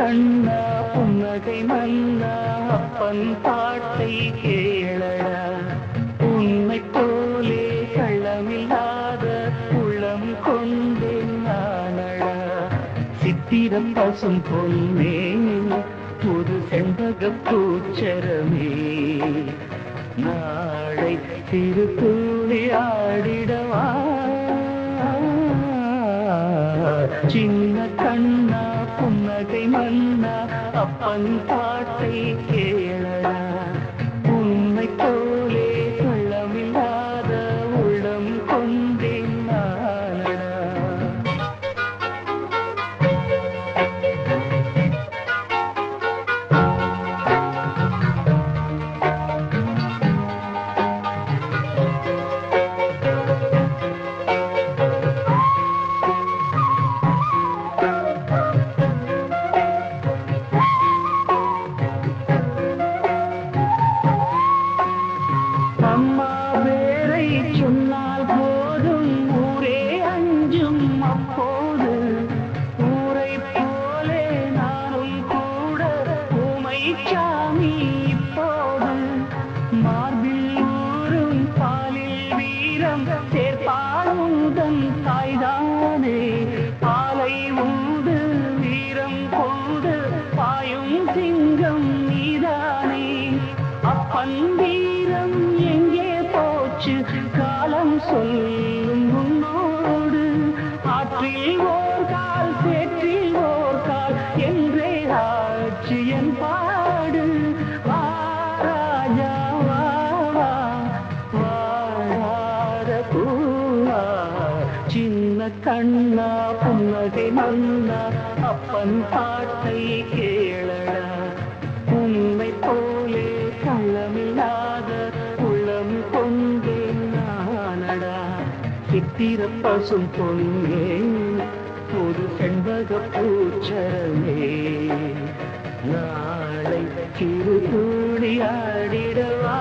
கண்ணா புன்னகை மன்னா அப்பன் பாட்டை கேளடா. உன்னை போலே கள்ளமில்லாத உள்ளம் கொண்டேன் நானடா. சித்திரம் பசும் பொன்னே புது செண்பக பூச்சரமே, நாளை திருத்தூளி ஆடிடவா. சின்ன கண்ணா புன்னகை மன்னா அப்பன் பாட்டை கேளடா. உன்னை போலே கள்ளமில்லாத உள்ளம் கொண்டேன் நானடா. அம்மா பேரை சொன்னால் போதும் ஊரே அஞ்சும் அப்போது. ஊரை போலே நானும் கூட ஊமை சாமி இப்போது. மார்பில் ஊரும் பாலில் வீரம் சேர்ப்பால் உந்தன் தாய்தானே. பாலை உண்டு வீரம் கொண்டு பாயும் சிங்கம் நீதானே. அப்பன் வீரம் எங்கே போச்சு காலம் சொல்லும் உன்னோடு. ஆற்றில் ஓர் கால் சேற்றில் ஓர் கால் என்றே ஆச்சு என் பாடு. வா ராஜா வா வா வாழாத பூவா. சின்ன கண்ணா புன்னகை மன்னா அப்பன் பாட்டை கேளடா. உன்னை போலே கள்ளமில்லாத உள்ளம் கொண்டேன் நானடா. சித்திர பசும் பொன்னே ஒரு செண்பக பூச்சரமே, நாளை சிறு தூளி ஆடிடவா.